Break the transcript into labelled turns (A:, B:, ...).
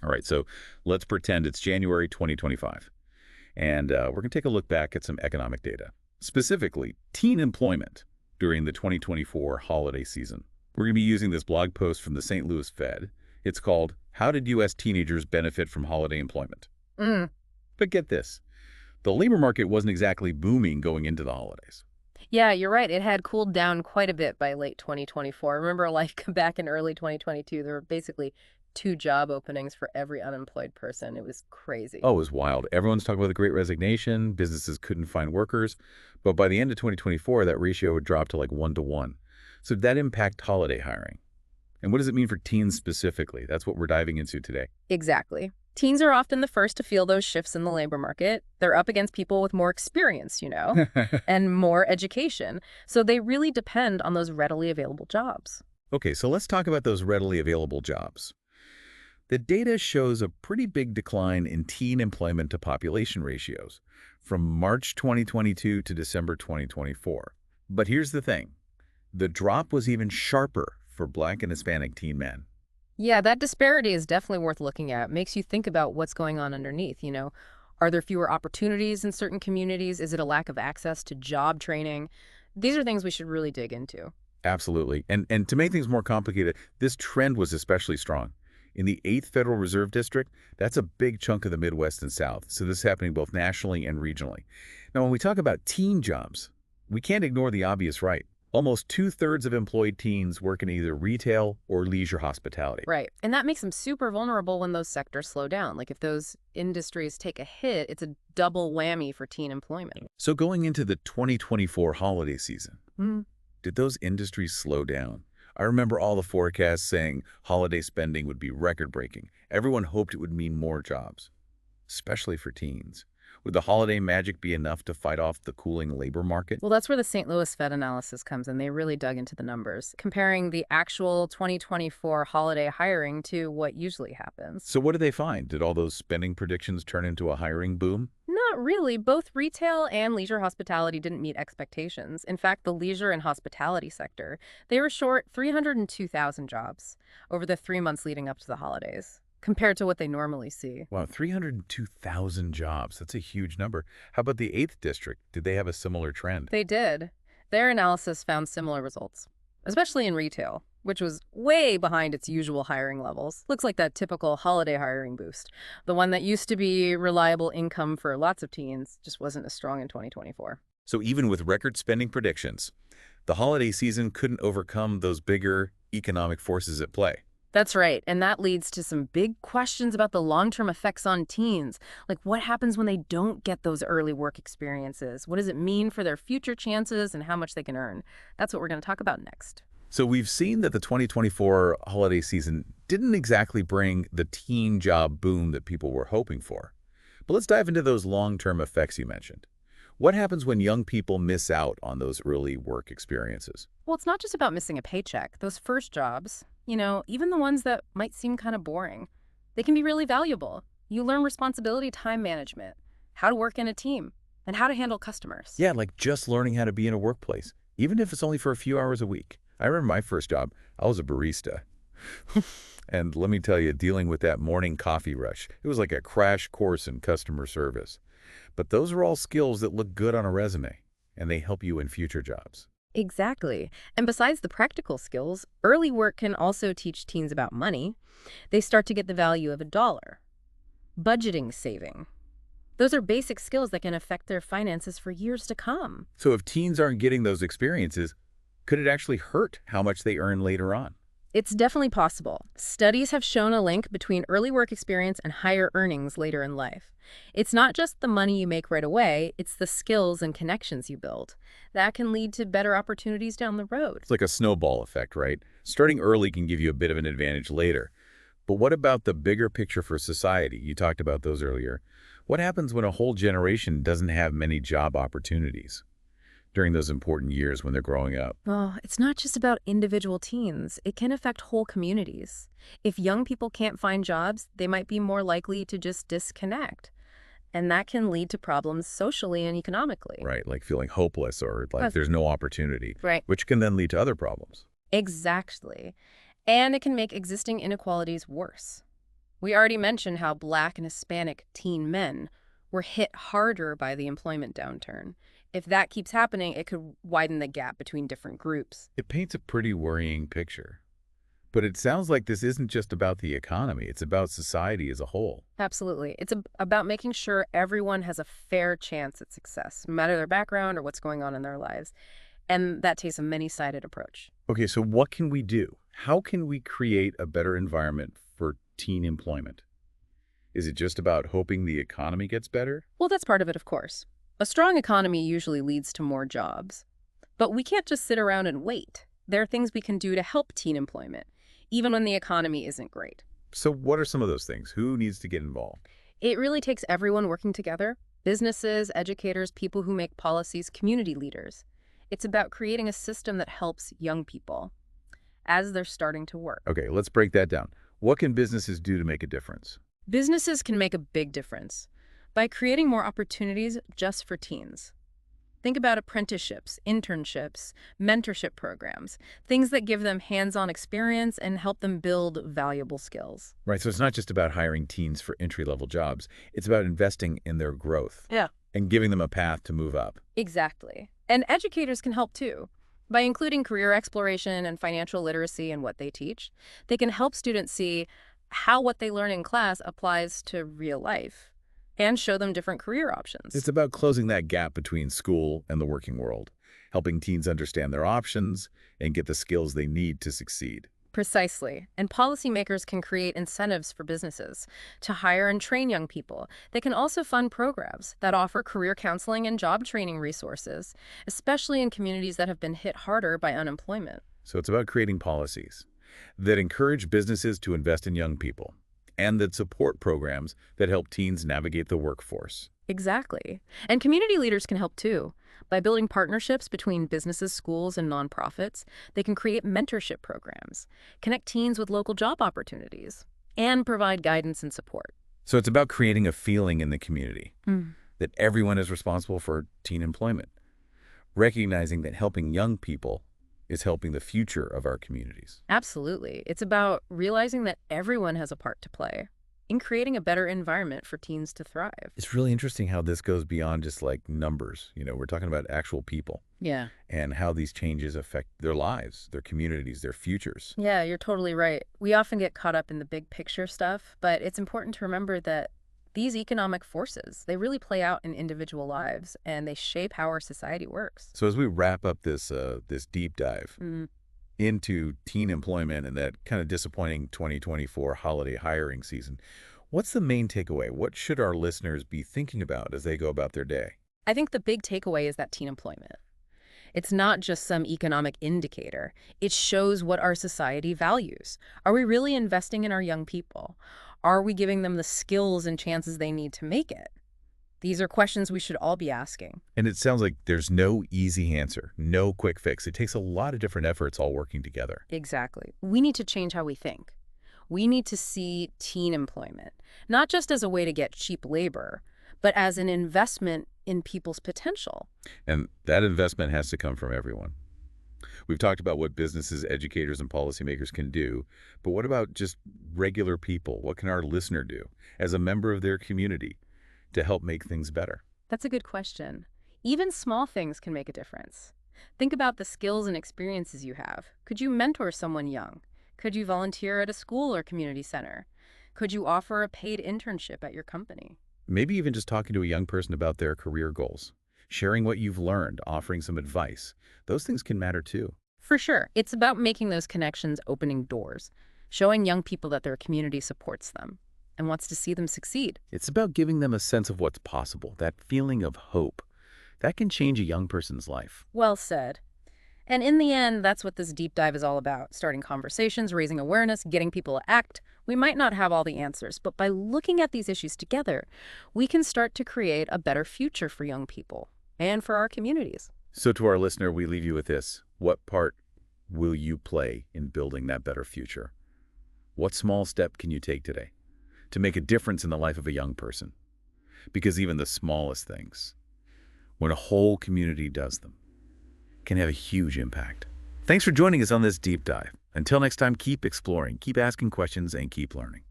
A: All right, so let's pretend it's January 2025, and we're going to take a look back at some economic data, specifically teen employment during the 2024 holiday season. We're going to be using this blog post from the St. Louis Fed. It's called, "How Did U.S. Teenagers Benefit from Holiday Employment?"
B: Mm.
A: But get this, the labor market wasn't exactly booming going into the holidays.
B: Yeah, you're right. It had cooled down quite a bit by late 2024. Remember, like back in early 2022, there were basically 2 job openings for every unemployed person. It was crazy.
A: Oh, it was wild. Everyone's talking about the Great Resignation. Businesses couldn't find workers. But by the end of 2024, that ratio would drop to like 1-to-1. So did that impact holiday hiring? And what does it mean for teens specifically? That's what we're diving into today.
B: Exactly. Teens are often the first to feel those shifts in the labor market. They're up against people with more experience, and more education. So they really depend on those readily available jobs.
A: Okay, so let's talk about those readily available jobs. The data shows a pretty big decline in teen employment to population ratios from March 2022 to December 2024. But here's the thing. The drop was even sharper for Black and Hispanic teen men.
B: Yeah, that disparity is definitely worth looking at. Makes you think about what's going on underneath. Are there fewer opportunities in certain communities? Is it a lack of access to job training? These are things we should really dig into.
A: Absolutely. And to make things more complicated, this trend was especially strong. In the 8th Federal Reserve District, that's a big chunk of the Midwest and South. So this is happening both nationally and regionally. Now, when we talk about teen jobs, we can't ignore the obvious, right? Almost 2/3 of employed teens work in either retail or leisure hospitality.
B: Right. And that makes them super vulnerable when those sectors slow down. Like if those industries take a hit, it's a double whammy for teen employment.
A: So going into the 2024 holiday season,
B: Mhm.
A: did those industries slow down? I remember all the forecasts saying holiday spending would be record-breaking. Everyone hoped it would mean more jobs, especially for teens. Would the holiday magic be enough to fight off the cooling labor market?
B: Well, that's where the St. Louis Fed analysis comes in. They really dug into the numbers, comparing the actual 2024 holiday hiring to what usually happens.
A: So what did they find? Did all those spending predictions turn into a hiring boom?
B: Not really. Both retail and leisure hospitality didn't meet expectations. In fact, the leisure and hospitality sector, they were short 302,000 jobs over the 3 months leading up to the holidays, compared to what they normally see.
A: Wow, 302,000 jobs. That's a huge number. How about the 8th District? Did they have a similar trend?
B: They did. Their analysis found similar results, especially in retail, which was way behind its usual hiring levels. Looks like that typical holiday hiring boost. The one that used to be reliable income for lots of teens just wasn't as strong in 2024.
A: So even with record spending predictions, the holiday season couldn't overcome those bigger economic forces at play.
B: That's right, and that leads to some big questions about the long-term effects on teens. Like what happens when they don't get those early work experiences? What does it mean for their future chances and how much they can earn? That's what we're going to talk about next.
A: So we've seen that the 2024 holiday season didn't exactly bring the teen job boom that people were hoping for. But let's dive into those long-term effects you mentioned. What happens when young people miss out on those early work experiences?
B: Well, it's not just about missing a paycheck. Those first jobs, even the ones that might seem kind of boring, they can be really valuable. You learn responsibility, time management, how to work in a team, and how to handle customers.
A: Yeah, like just learning how to be in a workplace, even if it's only for a few hours a week. I remember my first job, I was a barista. And let me tell you, dealing with that morning coffee rush, it was like a crash course in customer service. But those are all skills that look good on a resume, and they help you in future jobs.
B: Exactly. And besides the practical skills, early work can also teach teens about money. They start to get the value of a dollar. Budgeting, saving. Those are basic skills that can affect their finances for years to come.
A: So if teens aren't getting those experiences, could it actually hurt how much they earn later on?
B: It's definitely possible. Studies have shown a link between early work experience and higher earnings later in life. It's not just the money you make right away, it's the skills and connections you build. That can lead to better opportunities down the road.
A: It's like a snowball effect, right? Starting early can give you a bit of an advantage later. But what about the bigger picture for society? You talked about those earlier. What happens when a whole generation doesn't have many job opportunities during those important years when they're growing up?
B: Well, it's not just about individual teens. It can affect whole communities. If young people can't find jobs, they might be more likely to just disconnect. And that can lead to problems socially and economically.
A: Right, like feeling hopeless or like
B: Yes.
A: there's no opportunity,
B: Right.
A: which can then lead to other problems.
B: Exactly. And it can make existing inequalities worse. We already mentioned how Black and Hispanic teen men were hit harder by the employment downturn. If that keeps happening, it could widen the gap between different groups.
A: It paints a pretty worrying picture. But it sounds like this isn't just about the economy, it's about society as a whole.
B: Absolutely. It's about making sure everyone has a fair chance at success, no matter their background or what's going on in their lives. And that takes a many-sided approach.
A: Okay, so what can we do? How can we create a better environment for teen employment? Is it just about hoping the economy gets better?
B: Well, that's part of it, of course. A strong economy usually leads to more jobs. But we can't just sit around and wait. There are things we can do to help teen employment, even when the economy isn't great.
A: So what are some of those things? Who needs to get involved?
B: It really takes everyone working together: businesses, educators, people who make policies, community leaders. It's about creating a system that helps young people as they're starting to work.
A: Okay, let's break that down. What can businesses do to make a difference?
B: Businesses can make a big difference by creating more opportunities just for teens. Think about apprenticeships, internships, mentorship programs, things that give them hands-on experience and help them build valuable skills.
A: Right, so it's not just about hiring teens for entry-level jobs. It's about investing in their growth
B: Yeah.
A: and giving them a path to move up.
B: Exactly. And educators can help too. By including career exploration and financial literacy in what they teach, they can help students see how what they learn in class applies to real life and show them different career options.
A: It's about closing that gap between school and the working world, helping teens understand their options and get the skills they need to succeed.
B: Precisely. And policymakers can create incentives for businesses to hire and train young people. They can also fund programs that offer career counseling and job training resources, especially in communities that have been hit harder by unemployment.
A: So it's about creating policies that encourage businesses to invest in young people and that support programs that help teens navigate the workforce.
B: Exactly. And community leaders can help too. By building partnerships between businesses, schools, and nonprofits, they can create mentorship programs, connect teens with local job opportunities, and provide guidance and support.
A: So it's about creating a feeling in the community
B: Mm.
A: that everyone is responsible for teen employment, recognizing that helping young people is helping the future of our communities.
B: Absolutely. It's about realizing that everyone has a part to play in creating a better environment for teens to thrive.
A: It's really interesting how this goes beyond just like numbers. We're talking about actual people
B: Yeah.
A: and how these changes affect their lives, their communities, their futures.
B: Yeah, you're totally right. We often get caught up in the big picture stuff, but it's important to remember that these economic forces, they really play out in individual lives and they shape how our society works.
A: So as we wrap up this deep dive
B: Mm.
A: into teen employment and that kind of disappointing 2024 holiday hiring season, what's the main takeaway? What should our listeners be thinking about as they go about their day?
B: I think the big takeaway is that teen employment, it's not just some economic indicator. It shows what our society values. Are we really investing in our young people? Are we giving them the skills and chances they need to make it? These are questions we should all be asking.
A: And it sounds like there's no easy answer, no quick fix. It takes a lot of different efforts all working together.
B: Exactly. We need to change how we think. We need to see teen employment, not just as a way to get cheap labor, but as an investment in people's potential.
A: And that investment has to come from everyone. We've talked about what businesses, educators, and policymakers can do, but what about just regular people? What can our listener do as a member of their community to help make things better?
B: That's a good question. Even small things can make a difference. Think about the skills and experiences you have. Could you mentor someone young? Could you volunteer at a school or community center? Could you offer a paid internship at your company?
A: Maybe even just talking to a young person about their career goals, sharing what you've learned, offering some advice. Those things can matter too.
B: For sure. It's about making those connections, opening doors, showing young people that their community supports them and wants to see them succeed.
A: It's about giving them a sense of what's possible, that feeling of hope. That can change a young person's life.
B: Well said. And in the end, that's what this deep dive is all about: starting conversations, raising awareness, getting people to act. We might not have all the answers, but by looking at these issues together, we can start to create a better future for young people and for our communities.
A: So to our listener, we leave you with this. What part will you play in building that better future? What small step can you take today to make a difference in the life of a young person? Because even the smallest things, when a whole community does them, can have a huge impact. Thanks for joining us on this deep dive. Until next time, keep exploring, keep asking questions, and keep learning.